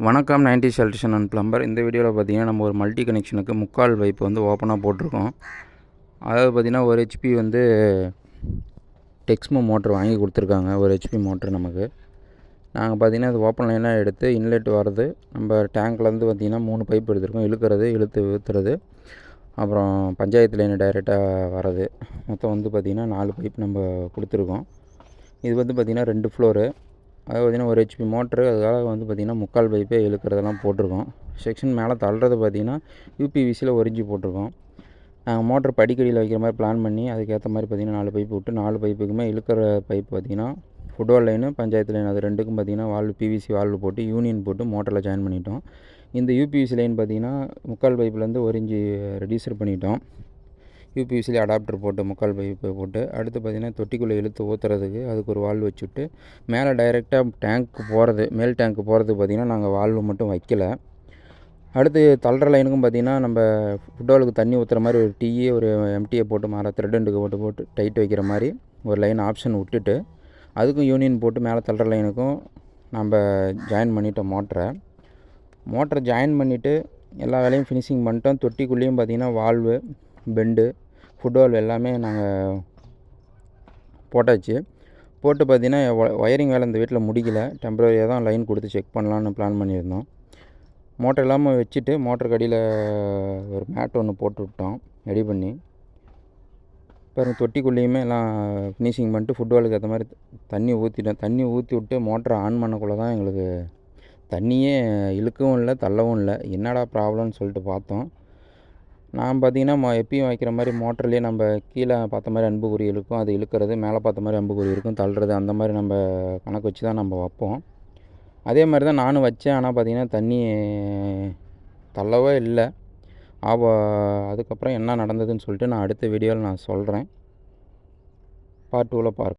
வணக்கம் 90s electrician and plumber. இந்த வீடியோவில் பார்த்தீங்கன்னா நம்ம ஒரு மல்டி கனெக்ஷனுக்கு முக்கால் பைப் வந்து ஓப்பனாக போட்டிருக்கோம். அதாவது பார்த்திங்கன்னா ஒரு ஹெச்பி வந்து டெக்ஸ்மோ மோட்ரு வாங்கி கொடுத்துருக்காங்க. ஒரு ஹெச்பி மோட்ரு நமக்கு. நாங்கள் பார்த்திங்கன்னா அது ஓப்பன் லைனாக எடுத்து இன்லெட் வர்றது நம்ம டேங்க்லேருந்து பார்த்திங்கன்னா 3 பைப் எடுத்துருக்கோம். இழுக்கிறது, இழுத்து ஊற்றுறது, அப்புறம் பஞ்சாயத்து லைன் டைரெக்டாக வர்றது. மொத்தம் வந்து பார்த்திங்கன்னா 4 பைப் நம்ம கொடுத்துருக்கோம். இது வந்து பார்த்திங்கன்னா 2 ஃப்ளோரு. அது பார்த்திங்கன்னா ஒரு ஹெச்பி மோட்ரு. அதுக்காக வந்து பார்த்திங்கன்னா முக்கால் பைப்பே இழுக்கிறதெல்லாம் போட்டிருக்கோம். செக்ஷன் மேலே தள்ளுறது பார்த்திங்கன்னா யூபிவிசியில் ஒரிஞ்சு போட்டிருக்கோம். நாங்கள் மோட்ரு படிக்கடியில் வைக்கிற மாதிரி பிளான் பண்ணி அதுக்கேற்ற மாதிரி பார்த்திங்கன்னா 4 பைப்பு விட்டு 4 பைப்புக்குமே இழுக்கிற பைப் பார்த்திங்கன்னா ஃபுட்பால் லைனு, பஞ்சாயத்து லைன், அது ரெண்டுக்கும் பார்த்திங்கன்னா வால்வு பிவிசி வால்வு போட்டு யூனியன் போட்டு மோட்டரில் ஜாயின் பண்ணிட்டோம். இந்த யூபிவிசி லைன் பார்த்திங்கன்னா முக்கால் பைப்புலேருந்து ஒரிஞ்சு ரெடியூசர் பண்ணிட்டோம். யூபிவிசியில் அடாப்டர் போட்டு முக்கால் பைப்பு போட்டு அடுத்து பார்த்திங்கன்னா தொட்டிக்குள்ளே இழுத்து ஊற்றுறதுக்கு அதுக்கு ஒரு வால்வு வச்சுட்டு மேலே டைரெக்டாக டேங்க்கு போகிறது, மேல் டேங்க்கு போகிறதுக்கு பார்த்திங்கன்னா நாங்கள் வால்வு மட்டும் வைக்கலை. அடுத்து தள்ளுற லைனுக்கும் பார்த்திங்கன்னா நம்ம ஃபுட்பாலுக்கு தண்ணி ஊற்றுற மாதிரி ஒரு டீயே ஒரு எம்டியை போட்டு மேலே த்ரெட்டுக்கு போட்டு டைட் வைக்கிற மாதிரி ஒரு லைன் ஆப்ஷன் விட்டுட்டு அதுக்கும் யூனியன் போட்டு மேலே தள்ளுற லைனுக்கும் நம்ம ஜாயின் பண்ணிட்டோம். மோட்டரை ஜாயின் பண்ணிவிட்டு எல்லா வேலையும் ஃபினிஷிங் பண்ணிட்டோம். தொட்டிக்குள்ளேயும் பார்த்திங்கன்னா வால்வு, பெண்டு, ஃபுட்பால் எல்லாமே நாங்கள் போட்டாச்சு. போட்டு பார்த்திங்கன்னா ஒயரிங் வேலை இந்த வீட்டில் முடிக்கல. டெம்பரரியாக தான் லைன் கொடுத்து செக் பண்ணலான்னு பிளான் பண்ணியிருந்தோம். மோட்டர் இல்லாமல் வச்சுட்டு மோட்டருக்கு அடியில் ஒரு மேட் ஒன்று போட்டு விட்டோம் ரெடி பண்ணி. பாருங்கள், தொட்டிக்குள்ளேயுமே எல்லாம் ஃபினிஷிங் பண்ணிட்டு ஃபுட்பாலுக்கு ஏற்ற மாதிரி தண்ணி ஊற்றிட்டோம். தண்ணி ஊற்றி விட்டு மோட்டரை ஆன் பண்ணக்குள்ளே தான் எங்களுக்கு தண்ணியே இழுக்கவும் இல்லை, தள்ளவும் இல்லை. என்னடா ப்ராப்ளம்னு சொல்லிட்டு பார்த்தோம். நான் பார்த்திங்கன்னா எப்பயும் வைக்கிற மாதிரி மோட்டர்லேயே நம்ம கீழே பார்த்த மாதிரி அம்புக்குறி இழுக்கும், அது இழுக்கிறது, மேலே பார்த்த மாதிரி அம்புக்குறி இருக்கும், தள்ளுறது, அந்த மாதிரி நம்ம கணக்கு வச்சு தான் நம்ம வைப்போம். அதே மாதிரி தான் நானும் வச்சேன். ஆனால் பார்த்திங்கன்னா தண்ணி தள்ளவே இல்லை. அதுக்கப்புறம் என்ன நடந்ததுன்னு சொல்லிட்டு நான் அடுத்த வீடியோவில் நான் சொல்கிறேன். பார்ட் 2வில் பார்க்க.